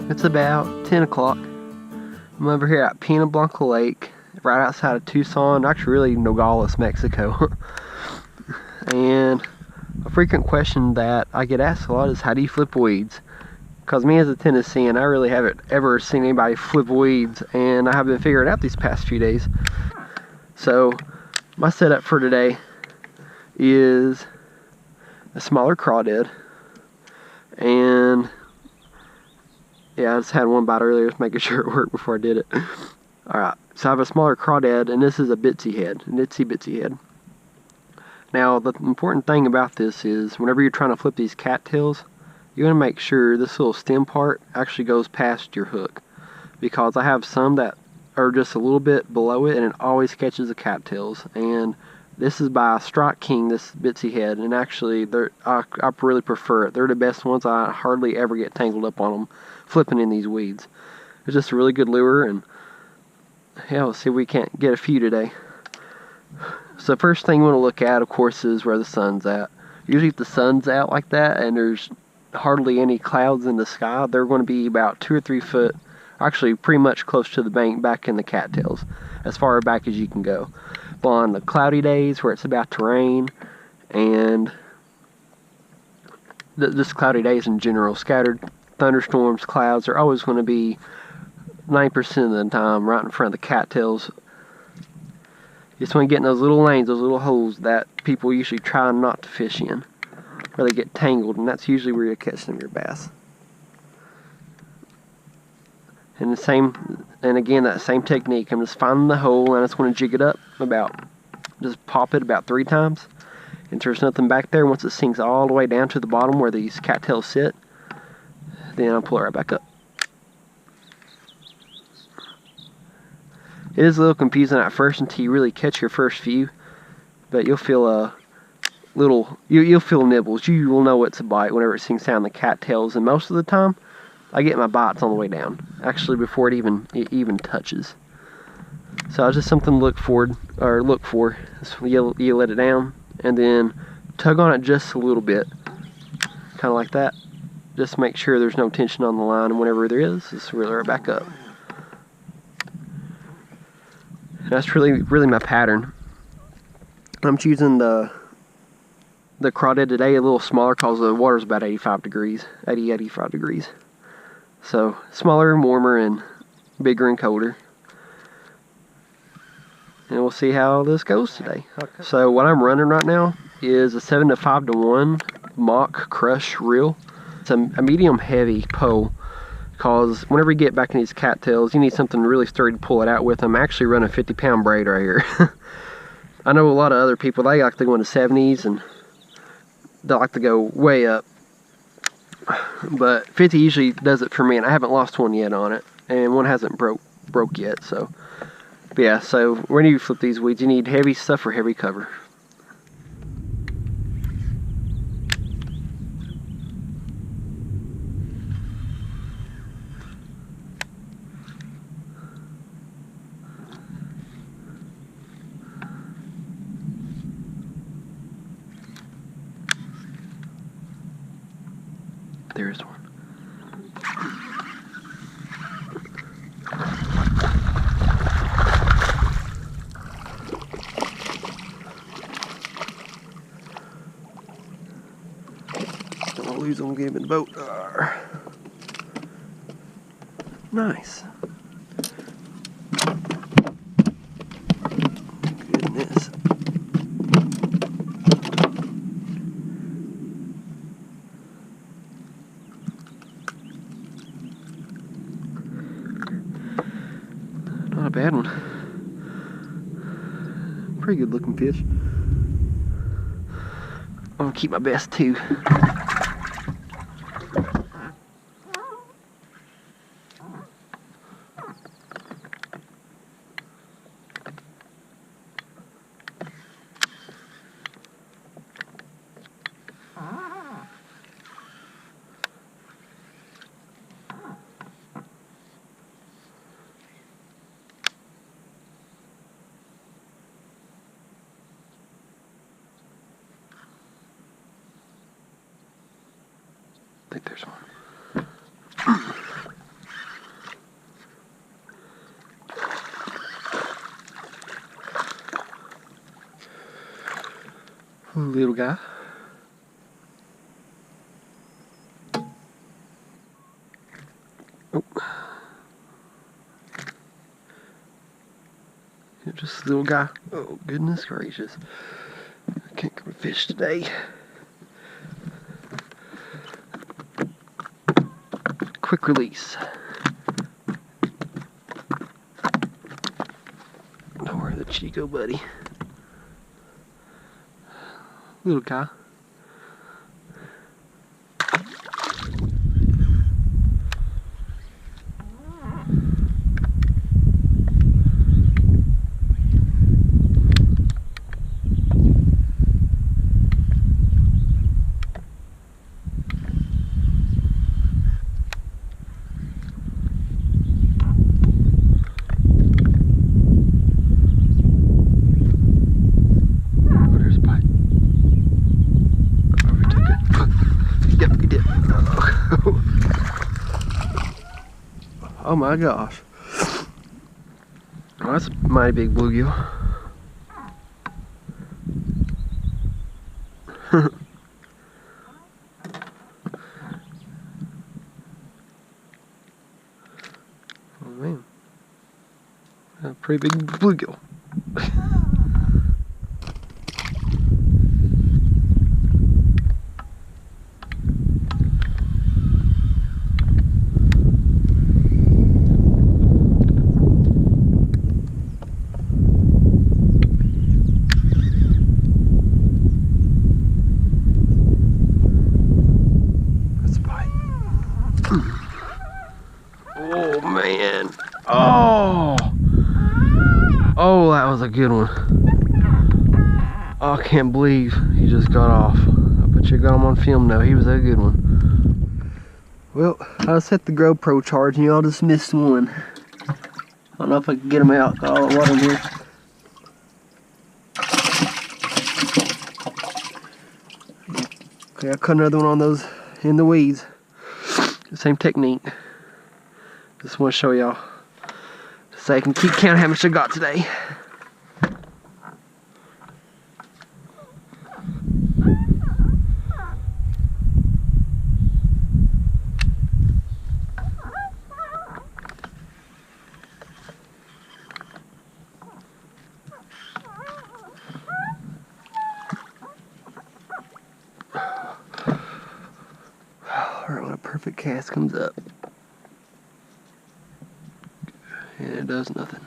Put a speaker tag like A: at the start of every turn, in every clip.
A: It's about 10 o'clock. I'm over here at Pena Blanca Lake, right outside of Tucson, actually really Nogales, Mexico. And a frequent question that I get asked a lot is, how do you flip weeds? Because me as a Tennessean, I really haven't ever seen anybody flip weeds, and I have been figuring it out these past few days. So my setup for today is a smaller crawdad, and yeah, I just had one bite earlier, just making sure it worked before I did it. Alright, so I have a smaller crawdad, and this is a bitsy head, an itsy bitsy head. Now, the important thing about this is, whenever you're trying to flip these cattails, you want to make sure this little stem part actually goes past your hook. Because I have some that are just a little bit below it, and it always catches the cattails. And this is by Strike King, this bitsy head, and actually I really prefer it. They're the best ones. I hardly ever get tangled up on them flipping in these weeds. It's just a really good lure, and yeah, we'll see if we can't get a few today. So first thing you want to look at, of course, is where the sun's at. Usually if the sun's out like that and there's hardly any clouds in the sky, they're going to be about 2 or 3 foot, actually pretty much close to the bank, back in the cattails, as far back as you can go. But on the cloudy days where it's about to rain, and just cloudy days in general, scattered thunderstorms, clouds, are always going to be 90% of the time right in front of the cattails. You just want to get in those little lanes, those little holes that people usually try not to fish in, where they get tangled, and that's usually where you're catching your bass. And again, that same technique. I'm just finding the hole, and I just want to jig it up just pop it about 3 times. And there's nothing back there. Once it sinks all the way down to the bottom where these cattails sit, then I'll pull it right back up. It is a little confusing at first until you really catch your first few, but you'll feel you'll feel nibbles. You will know it's a bite whenever it sinks down the cattails, and most of the time I get my bites on the way down, actually before it even touches. So it's just something to look for. So you let it down and then tug on it just a little bit, kind of like that. Just make sure there's no tension on the line, and whenever there is, just reel it back up. That's really my pattern. I'm choosing the crawdad today a little smaller because the water's about 85 degrees. So smaller and warmer and bigger and colder. And we'll see how this goes today. So what I'm running right now is a 7 to 5 to 1 mock crush reel. It's a medium heavy pole, because whenever you get back in these cattails, you need something really sturdy to pull it out with. I'm actually running a 50-pound braid right here. I know a lot of other people, they like to go into 70s, and they like to go way up. But 50 usually does it for me, and I haven't lost one yet on it, and one hasn't broke yet. So, but yeah, so when you flip these weeds, you need heavy stuff or heavy cover. There's one. Don't want to lose them, get him in the boat. Nice. Goodness. Not a bad one. Pretty good looking fish. I'm gonna keep my best too. I think there's one. Little guy. Oh. You're just a little guy. Oh, goodness gracious. I can't come fish today. Quick release. Don't worry, the Chico buddy. Little guy. Oh my gosh. Oh, that's a mighty big bluegill. Oh man. A pretty big bluegill. Oh man. Oh. Oh, that was a good one. Oh, I can't believe he just got off. I bet you got him on film now. He was a good one. Well, I set the GoPro charge and y'all just missed one. I don't know if I can get him out. Got all the water in here. Okay, I cut another one on those in the weeds. Same technique. Just want to show y'all so I can keep counting how much I got today. Alright, when a perfect cast comes up. And it does nothing.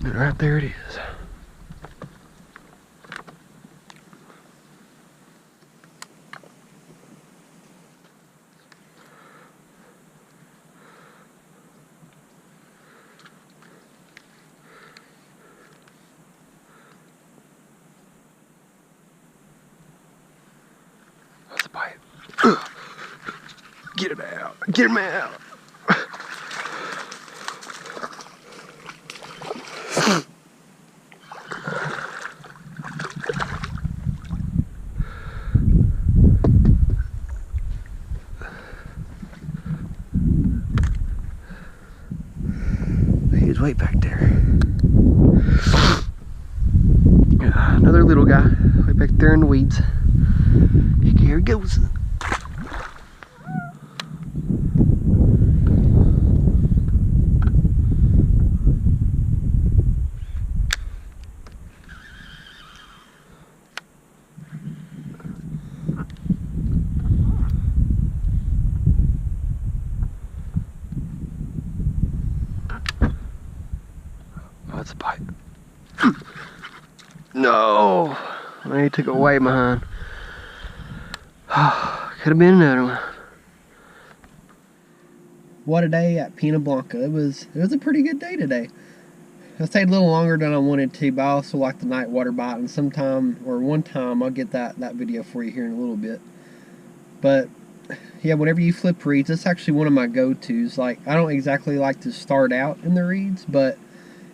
A: And right there it is. That's a bite. Get it out. Get him out. He's way back there. Another little guy, way back there in the weeds. Here he goes. Oh, it's a bite. No! He took it way behind. Could have been another one. What a day at Pina Blanca. It was a pretty good day today. I stayed a little longer than I wanted to, but I also like the night water bite, and sometime, or one time, I'll get that video for you here in a little bit. But yeah, whenever you flip reeds, that's actually one of my go-tos. Like, I don't exactly like to start out in the reeds, but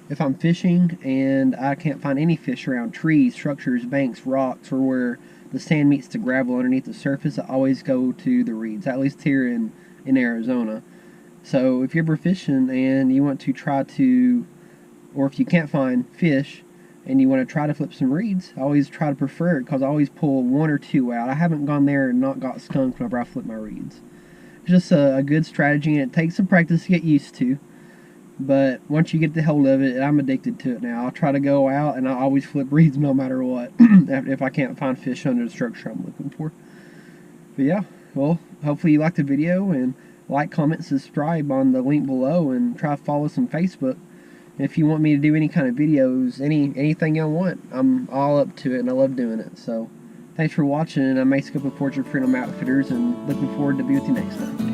A: if I'm fishing and I can't find any fish around trees, structures, banks, rocks, or where the sand meets the gravel underneath the surface, I always go to the reeds, at least here in Arizona. So if you're ever fishing and you want to try to, or if you can't find fish, and you want to try to flip some reeds, I always try to prefer it because I always pull 1 or 2 out. I haven't gone there and not got skunked whenever I flip my reeds. It's just a good strategy, and it takes some practice to get used to. But once you get the hold of it, I'm addicted to it now. I'll try to go out and I always flip reeds no matter what if I can't find fish under the structure I'm looking for. But yeah, well, hopefully you liked the video, and like, comment, subscribe on the link below, and try to follow us on Facebook. If you want me to do any kind of videos, anything y'all want, I'm all up to it, and I love doing it. So thanks for watching, and I'm Mace Cupp with Portrait Freedom Outfitters, and looking forward to be with you next time.